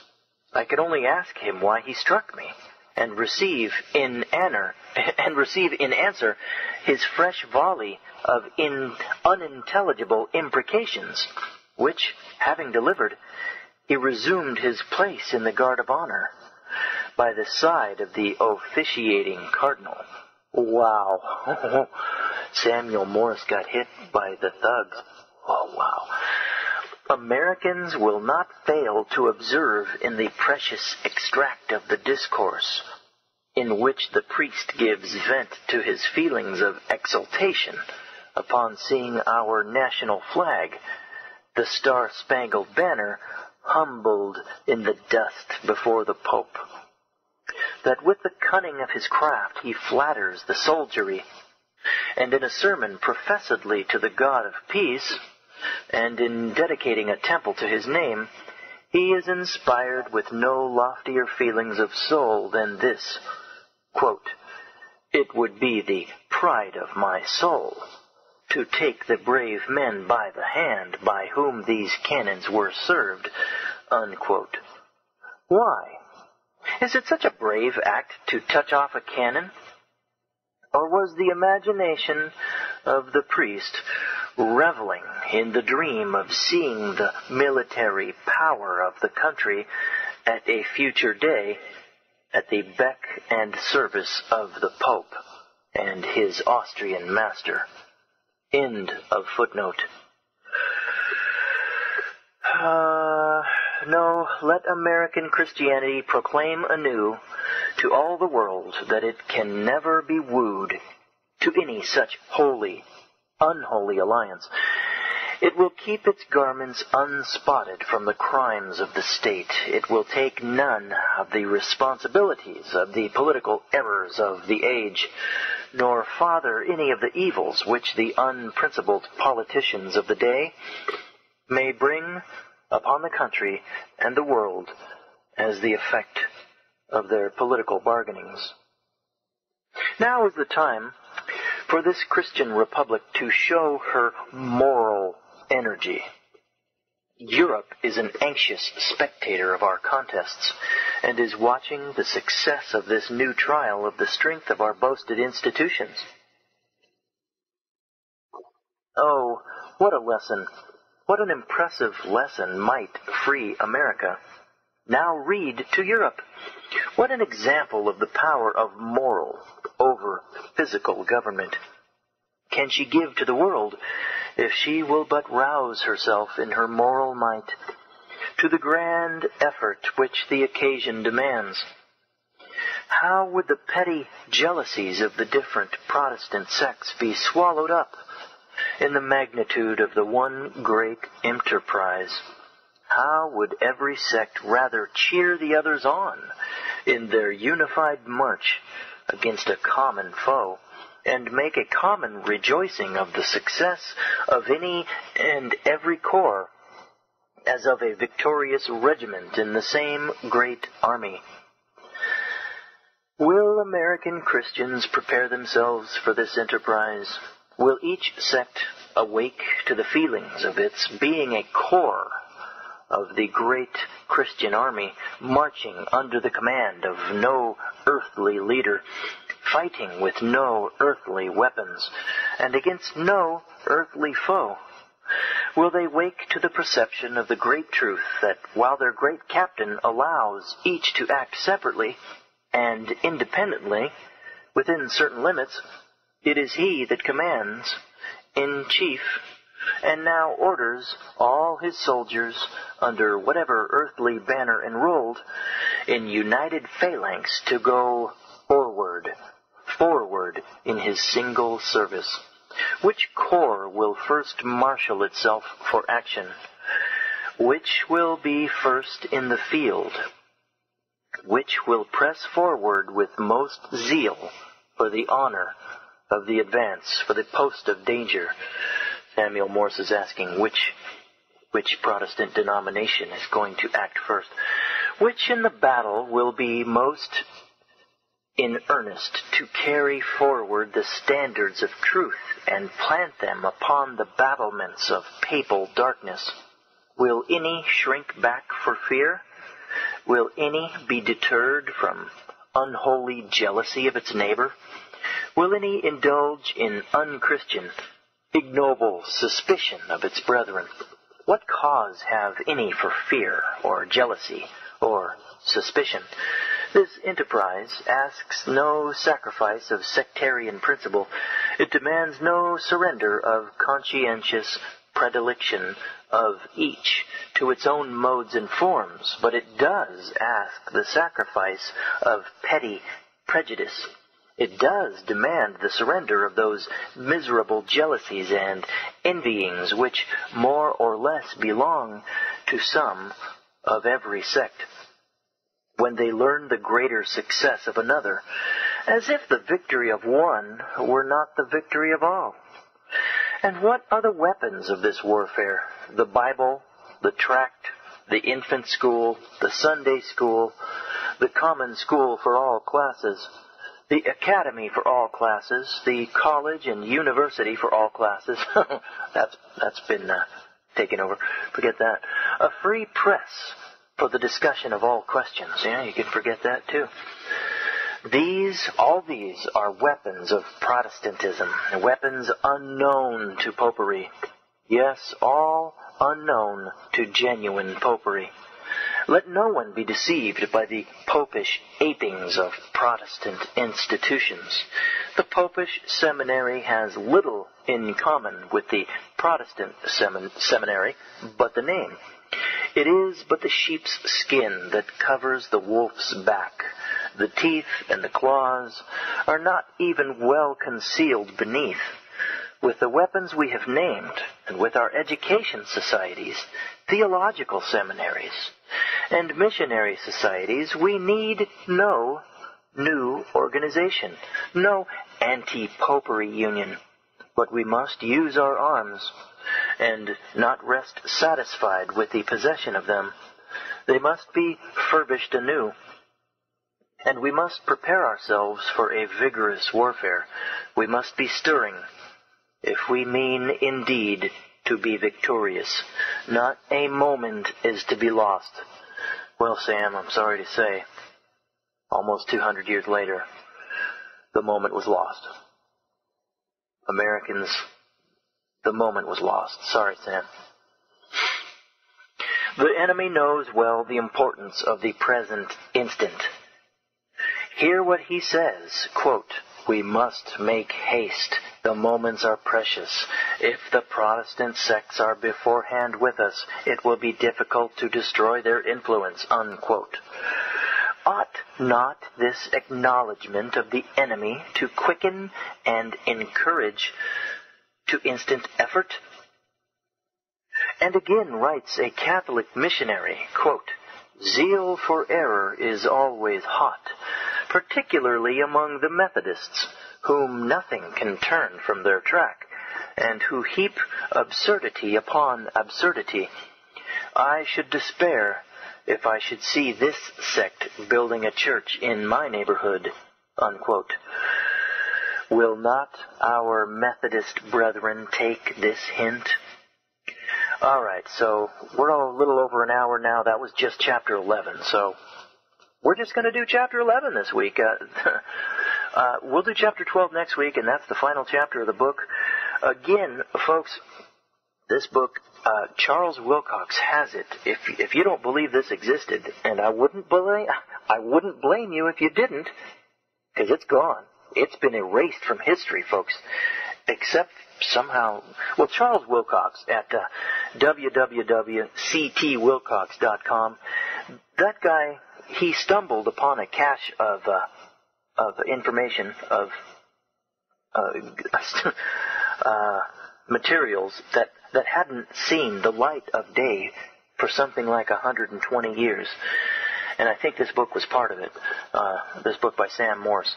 I could only ask him why he struck me, and receive in answer his fresh volley of unintelligible imprecations, which, having delivered, he resumed his place in the guard of honor, by the side of the officiating cardinal. Wow. Samuel Morse got hit by the thugs. Oh, wow. Americans will not fail to observe in the precious extract of the discourse in which the priest gives vent to his feelings of exultation upon seeing our national flag, the Star-Spangled Banner, humbled in the dust before the Pope. That with the cunning of his craft he flatters the soldiery, and in a sermon professedly to the God of peace, and in dedicating a temple to his name, he is inspired with no loftier feelings of soul than this, quote, "It would be the pride of my soul to take the brave men by the hand by whom these cannons were served," unquote. Why? Is it such a brave act to touch off a cannon? Or was the imagination of the priest reveling in the dream of seeing the military power of the country at a future day at the beck and service of the Pope and his Austrian master? End of footnote. No, let American Christianity proclaim anew to all the world that it can never be wooed to any such holy, unholy alliance. It will keep its garments unspotted from the crimes of the state. It will take none of the responsibilities of the political errors of the age, nor father any of the evils which the unprincipled politicians of the day may bring upon the country and the world as the effect of their political bargainings. Now is the time for this Christian republic to show her moral energy. Europe is an anxious spectator of our contests, and is watching the success of this new trial of the strength of our boasted institutions. Oh, what a lesson! What an impressive lesson might free America now read to Europe! What an example of the power of moral over physical government can she give to the world if she will but rouse herself in her moral might to the grand effort which the occasion demands? How would the petty jealousies of the different Protestant sects be swallowed up in the magnitude of the one great enterprise? How would every sect rather cheer the others on in their unified march against a common foe, and make a common rejoicing of the success of any and every corps, as of a victorious regiment in the same great army? Will American Christians prepare themselves for this enterprise? Will each sect awake to the feelings of its being a corps of the great Christian army, marching under the command of no earthly leader, fighting with no earthly weapons, and against no earthly foe? Will they wake to the perception of the great truth that while their great captain allows each to act separately and independently within certain limits, it is he that commands in chief, and now orders all his soldiers under whatever earthly banner enrolled in united phalanx to go forward in his single service? Which corps will first marshal itself for action? Which will be first in the field? Which will press forward with most zeal for the honor of the advance, for the post of danger? Samuel Morse is asking which Protestant denomination is going to act first. Which in the battle will be most in earnest to carry forward the standards of truth and plant them upon the battlements of papal darkness? Will any shrink back for fear? Will any be deterred from unholy jealousy of its neighbor? Will any indulge in unchristian, ignoble suspicion of its brethren? What cause have any for fear or jealousy or suspicion? This enterprise asks no sacrifice of sectarian principle. It demands no surrender of conscientious predilection of each to its own modes and forms, but it does ask the sacrifice of petty prejudice. It does demand the surrender of those miserable jealousies and envyings which more or less belong to some of every sect. When they learn the greater success of another, as if the victory of one were not the victory of all. And what are the weapons of this warfare? The Bible, the tract, the infant school, the Sunday school, the common school for all classes, the academy for all classes, the college and university for all classes. That's been taken over. Forget that. A free press for the discussion of all questions. Yeah, you could forget that too. All these are weapons of Protestantism, weapons unknown to popery. Yes, all unknown to genuine popery. Let no one be deceived by the popish apings of Protestant institutions. The popish seminary has little in common with the Protestant seminary but the name. It is but the sheep's skin that covers the wolf's back. The teeth and the claws are not even well concealed beneath. With the weapons we have named, and with our education societies, theological seminaries, and missionary societies, we need no new organization, no anti-popery union. But we must use our arms, and not rest satisfied with the possession of them. They must be furbished anew. And we must prepare ourselves for a vigorous warfare. We must be stirring, if we mean indeed to be victorious. Not a moment is to be lost. Well, Sam, I'm sorry to say, almost 200 years later, the moment was lost. Americans, the moment was lost. Sorry, Sam. The enemy knows well the importance of the present instant. Hear what he says, quote, "We must make haste. The moments are precious. If the Protestant sects are beforehand with us, it will be difficult to destroy their influence," unquote. Ought not this acknowledgment of the enemy to quicken and encourage to instant effort? And again writes a Catholic missionary, quote, "Zeal for error is always hot, particularly among the Methodists, whom nothing can turn from their track, and who heap absurdity upon absurdity. I should despair if I should see this sect building a church in my neighborhood," unquote. Will not our Methodist brethren take this hint? All right, so we're a little over an hour now. That was just chapter 11, so we're just going to do chapter 11 this week. We'll do chapter 12 next week, and that's the final chapter of the book. Again, folks, this book, Charles Wilcox has it. If you don't believe this existed, and I wouldn't blame you if you didn't, because it's gone. It's been erased from history, folks, except somehow. Well, Charles Wilcox at www.ctwilcox.com. That guy, he stumbled upon a cache of information, of materials that hadn't seen the light of day for something like 120 years. And I think this book was part of it, this book by Sam Morse.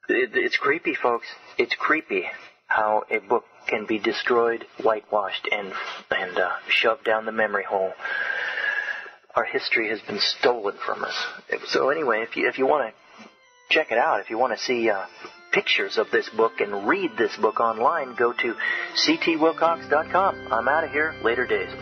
It's creepy, folks. It's creepy how a book can be destroyed, whitewashed, and shoved down the memory hole. Our history has been stolen from us. So anyway, if you want to check it out, if you want to see pictures of this book and read this book online, go to ctwilcox.com. I'm out of here. Later days.